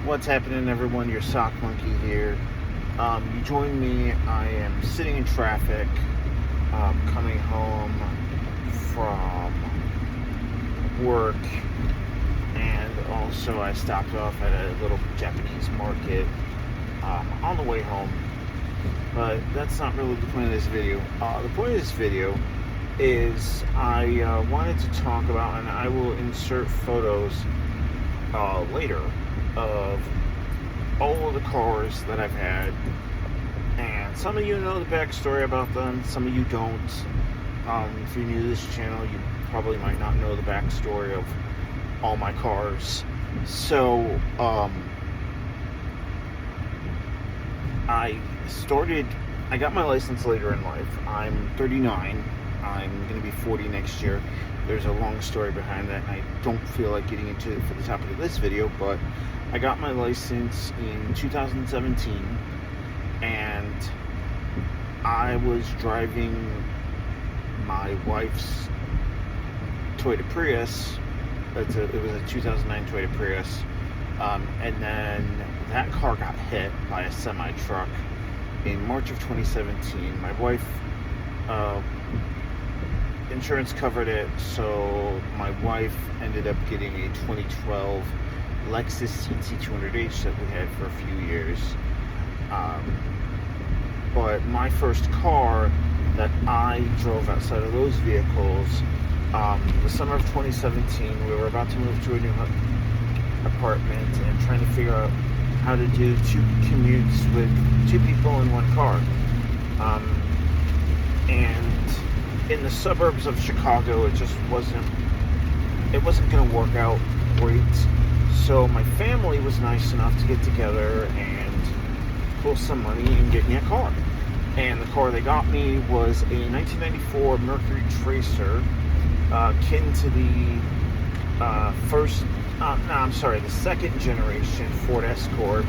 What's happening, everyone? Your sock monkey here. You joined me. I am sitting in traffic, coming home from work, and also I stopped off at a little Japanese market on the way home. But that's not really the point of this video. The point of this video is I wanted to talk about, and I will insert photos later of all of the cars that I've had, and some of you know the backstory about them, some of you don't. If you're new to this channel, you probably might not know the backstory of all my cars. So I got my license later in life. I'm 39. I'm going to be 40 next year. There's a long story behind that, and I don't feel like getting into it for the topic of this video, but I got my license in 2017, and I was driving my wife's Toyota Prius. It was a 2009 Toyota Prius, and then that car got hit by a semi-truck in March of 2017. My wife, insurance covered it, so my wife ended up getting a 2012 Lexus CT200H that we had for a few years. But my first car that I drove outside of those vehicles, the summer of 2017, we were about to move to a new apartment and trying to figure out how to do two commutes with two people in one car. And in the suburbs of Chicago, it just wasn't going to work out great. So my family was nice enough to get together and pull some money and get me a car. And the car they got me was a 1994 Mercury Tracer, akin to the second generation Ford Escort.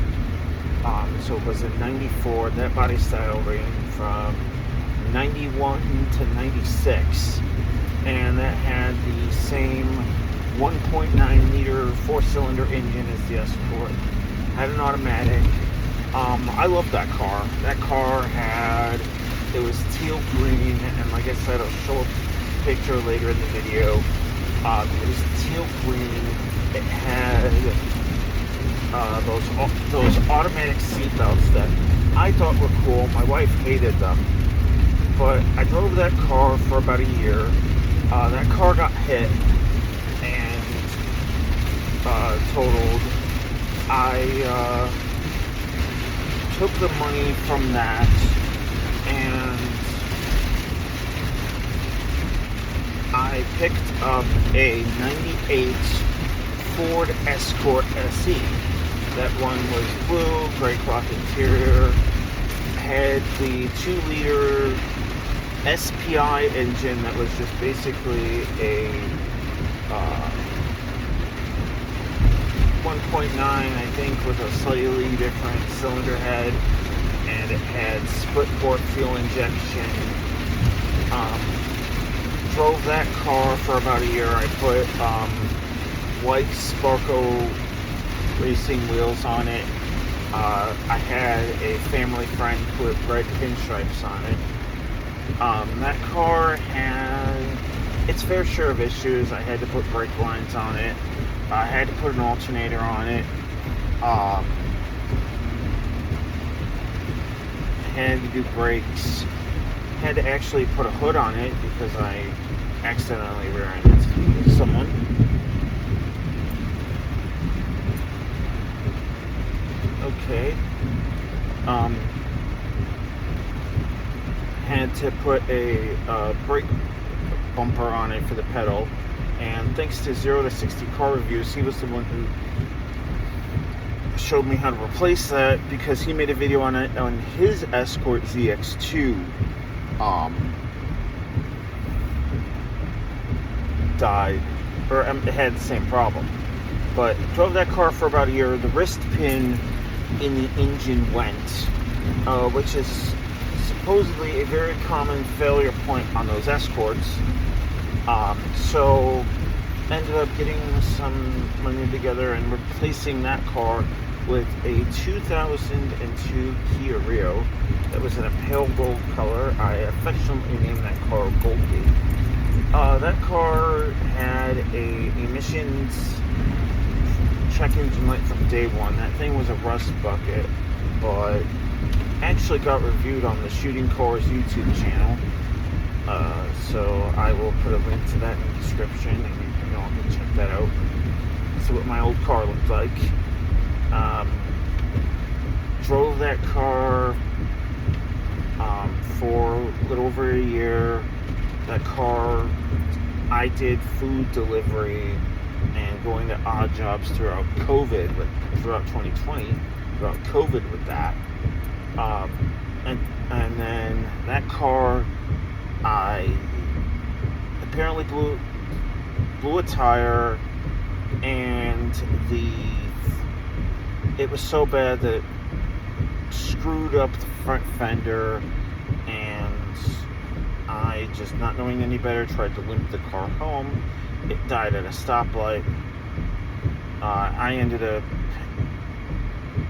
So it was a 94. That body style ranged from 91 to 96, and that had the same 1.9 liter 4-cylinder engine as the Escort. Had an automatic. I loved that car. That car it was teal green, and like I said, I'll show a picture later in the video. It was teal green. It had those automatic seatbelts that I thought were cool. My wife hated them, but I drove that car for about a year. That car got hit and totaled. I took the money from that and I picked up a 98 Ford Escort SE. That one was blue, gray cloth interior, had the 2-liter SPI engine that was just basically a 1.9, I think, with a slightly different cylinder head, and it had split port fuel injection. Drove that car for about a year. I put white Sparco racing wheels on it. I had a family friend put red pinstripes on it. That car had its fair share of issues. I had to put brake lines on it. I had to put an alternator on it. Had to do brakes. Had to actually put a hood on it because I accidentally rear-ended someone. Okay. Had to put a brake bumper on it for the pedal, and thanks to 0 to 60 car reviews, he was the one who showed me how to replace that, because he made a video on it on his Escort ZX2. Died, or it had the same problem. But drove that car for about a year. The wrist pin in the engine went, which is supposedly a very common failure point on those Escorts. So ended up getting some money together and replacing that car with a 2002 Kia Rio that was in a pale gold color. I affectionately named that car Goldie. That car had a emissions check engine light from day one. That thing was a rust bucket, but actually got reviewed on the Shooting Cars YouTube channel. So I will put a link to that in the description, and you all can check that out. See what my old car looked like. Drove that car for a little over a year. That car, I did food delivery and going to odd jobs throughout COVID, throughout 2020, throughout COVID with that. And then that car, I apparently blew a tire, and it was so bad that it screwed up the front fender, and I, just not knowing any better, tried to limp the car home. It died at a stoplight.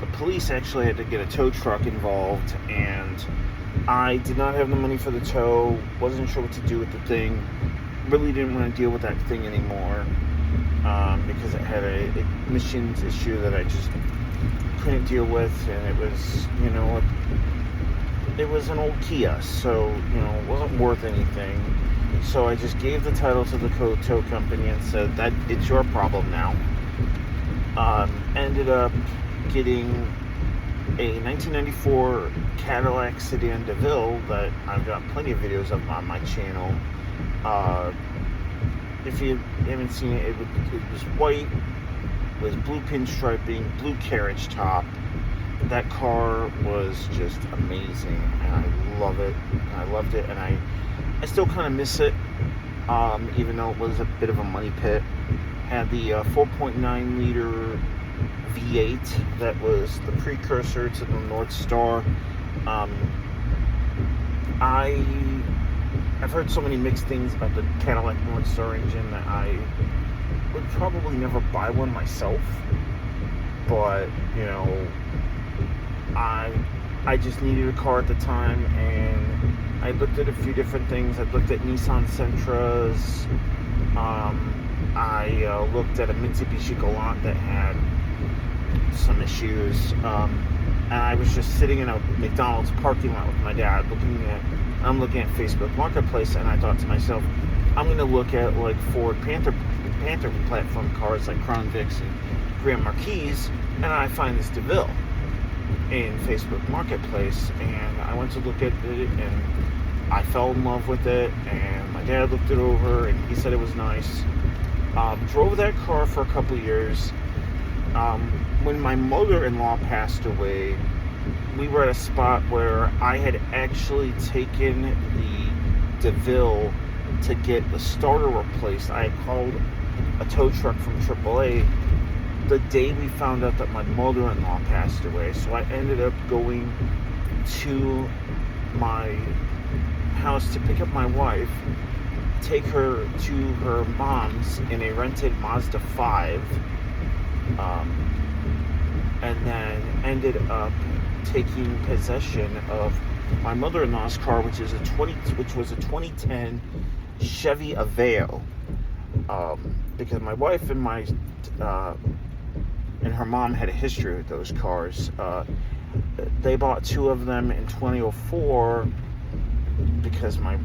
The police actually had to get a tow truck involved, and I did not have the money for the tow, wasn't sure what to do with the thing, really didn't want to deal with that thing anymore, because it had a emissions issue that I just couldn't deal with, and it was, it was an old Kia, so, it wasn't worth anything. So I just gave the title to the tow company and said that it's your problem now. Ended up getting a 1994 Cadillac sedan DeVille that I've got plenty of videos of on my channel. If you haven't seen it, it was white with blue pinstriping, blue carriage top. That car was just amazing, and I love it. I loved it, and I still kind of miss it, even though it was a bit of a money pit. Had the 4.9 liter V8 that was the precursor to the North Star. I've heard so many mixed things about the Cadillac North Star engine that I would probably never buy one myself, but I just needed a car at the time, and I looked at a few different things. I looked at Nissan Sentras. I looked at a Mitsubishi Galant that had some issues. And I was just sitting in a McDonald's parking lot with my dad I'm looking at Facebook Marketplace, and I thought to myself, I'm going to look at like Ford Panther platform cars like Crown Vics and Grand Marquis, and I find this DeVille in Facebook Marketplace, and I went to look at it, and I fell in love with it, and my dad looked it over, and he said it was nice. Drove that car for a couple of years. When my mother-in-law passed away, we were at a spot where I had actually taken the DeVille to get the starter replaced. I had called a tow truck from AAA the day we found out that my mother-in-law passed away. So I ended up going to my house to pick up my wife, take her to her mom's in a rented Mazda 5, and then ended up taking possession of my mother-in-law's car, which was a 2010 Chevy Aveo, because my wife and her mom had a history with those cars. They bought two of them in 2004 because my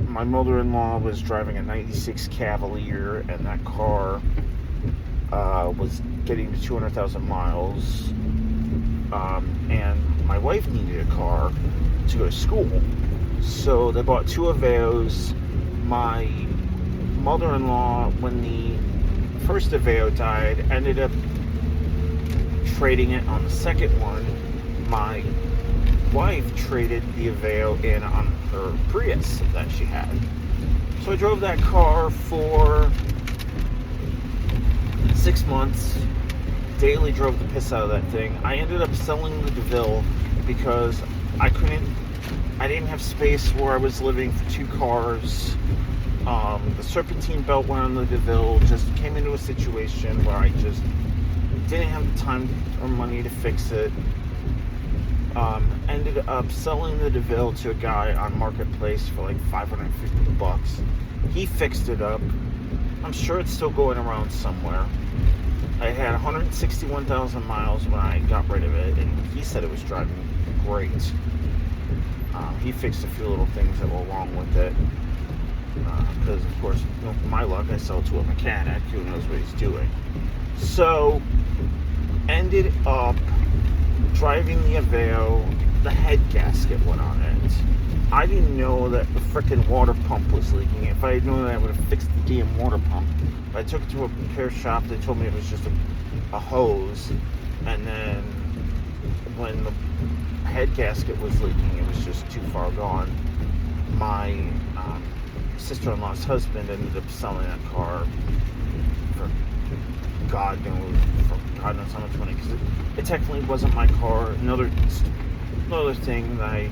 mother-in-law was driving a 96 Cavalier, and that car was getting to 200,000 miles, and my wife needed a car to go to school, so they bought two Aveos. My mother-in-law, when the first Aveo died, ended up trading it on the second one. My wife traded the Aveo in on her Prius that she had. So I drove that car for 6 months, daily drove the piss out of that thing. I ended up selling the DeVille because I didn't have space where I was living for two cars. The serpentine belt went on the DeVille, just came into a situation where I just Didn't have the time or money to fix it. Ended up selling the DeVille to a guy on Marketplace for like $550. He fixed it up. I'm sure it's still going around somewhere. I had 161,000 miles when I got rid of it, and he said it was driving great. He fixed a few little things that were wrong with it. Because, of course, for my luck, I sell to a mechanic who knows what he's doing. So, ended up driving the Aveo. The head gasket went on it. I didn't know that the frickin' water pump was leaking. If I had known that, I would have fixed the damn water pump. I took it to a repair shop. They told me it was just a hose. And then when the head gasket was leaking, it was just too far gone. My sister-in-law's husband ended up selling that car for God knows how much money, because it technically wasn't my car. Another thing that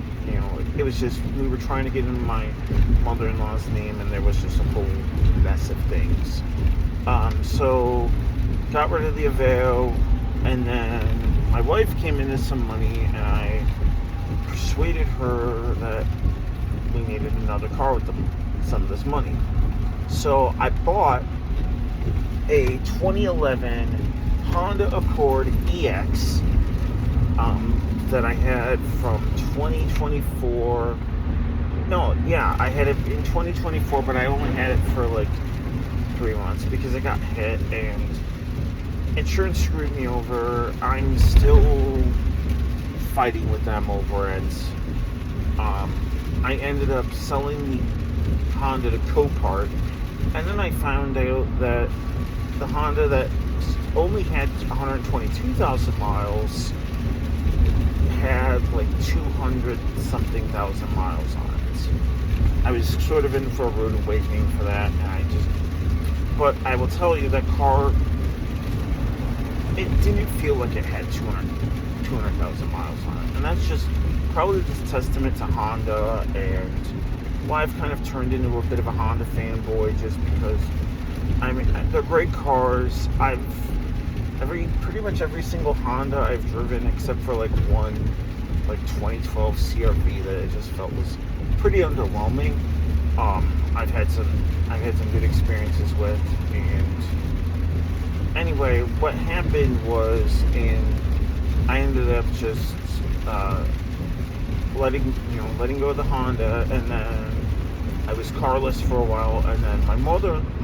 it was just, we were trying to get in my mother-in-law's name, and there was just a whole mess of things. So got rid of the Aveo, and then my wife came into some money, and I persuaded her that we needed another car with some of this money. So I bought a 2011 Honda Accord EX that I had from 2024. I had it in 2024, but I only had it for like 3 months because it got hit and insurance screwed me over. I'm still fighting with them over it. I ended up selling the Honda to Copart, and then I found out that the Honda that only had 122,000 miles had like 200 something thousand miles on it. I was sort of in for a rude awakening for that, but I will tell you, that car, it didn't feel like it had 200,000 miles on it. And that's just probably just a testament to Honda, and why I've kind of turned into a bit of a Honda fanboy, just because, I mean, they're great cars. Pretty much every single Honda I've driven, except for like one, like 2012 CRV that I just felt was pretty underwhelming. I've had some good experiences with, and anyway, what happened was, I ended up just letting go of the Honda, and then I was carless for a while, and then my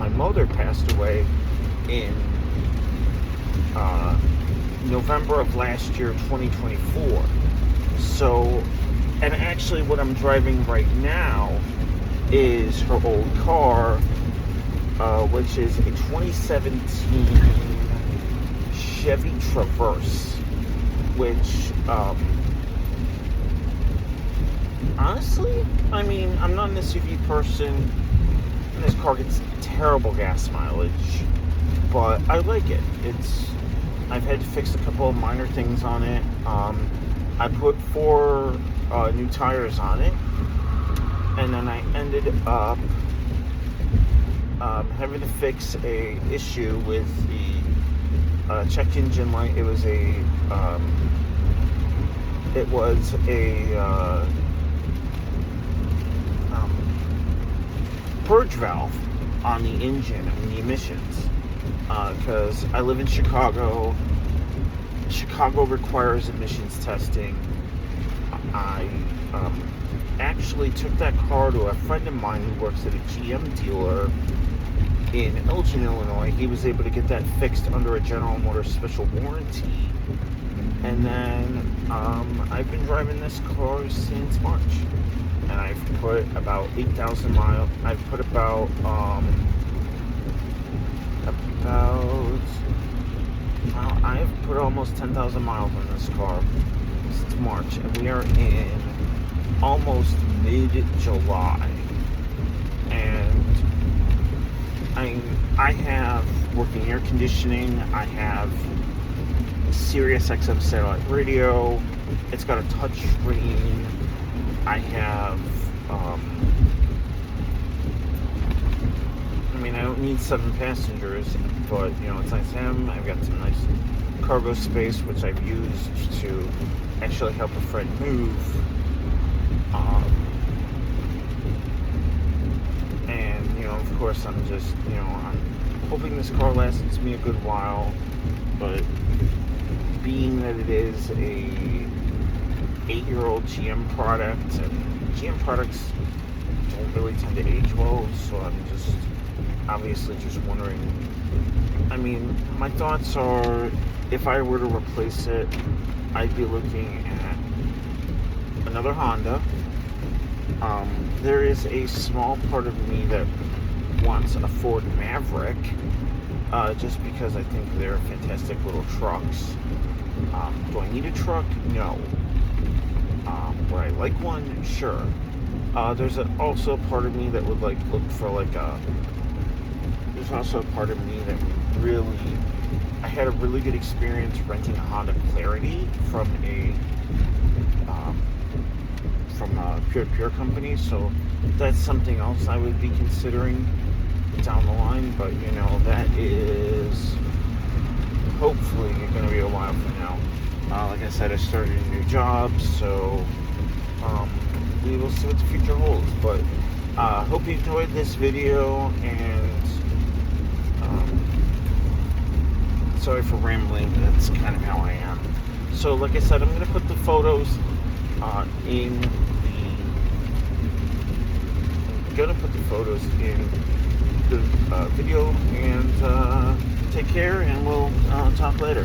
mother passed away in November of last year, 2024. So, and actually what I'm driving right now is her old car, which is a 2017 Chevy Traverse, which, honestly, I mean, I'm not an SUV person, and this car gets terrible gas mileage, but I like it. I've had to fix a couple of minor things on it. I put 4 new tires on it, and then I ended up having to fix a issue with the check engine light. It was a purge valve on the engine and the emissions. Because I live in Chicago. Chicago requires emissions testing. I actually took that car to a friend of mine who works at a GM dealer in Elgin, Illinois. He was able to get that fixed under a General Motors special warranty. And then I've been driving this car since March. And I've put about 8,000 miles. I've put about I've put almost 10,000 miles on this car since March, and we are in almost mid-July, and I have working air conditioning, I have Sirius XM satellite radio, it's got a touch screen, I have I don't need 7 passengers, but you know, it's nice to have them. I've got some nice cargo space, which I've used to actually help a friend move. And you know, of course, I'm hoping this car lasts me a good while. But being that it is a 8-year-old GM product, and GM products don't really tend to age well, so I'm just obviously just wondering. I mean, my thoughts are, if I were to replace it, I'd be looking at another Honda. There is a small part of me that wants a Ford Maverick, just because I think they're fantastic little trucks. Do I need a truck? No. Would I like one? Sure. There's also a part of me that would look for there's also a part of me that really, I had a really good experience renting a Honda Clarity from a peer-to-peer company, so that's something else I would be considering down the line. But you know, that is hopefully going to be a while from now. Like I said, I started a new job, so we will see what the future holds. But hope you enjoyed this video, and sorry for rambling, but that's kind of how I am. So like I said, I'm going to put the photos in the video, and take care, and we'll talk later.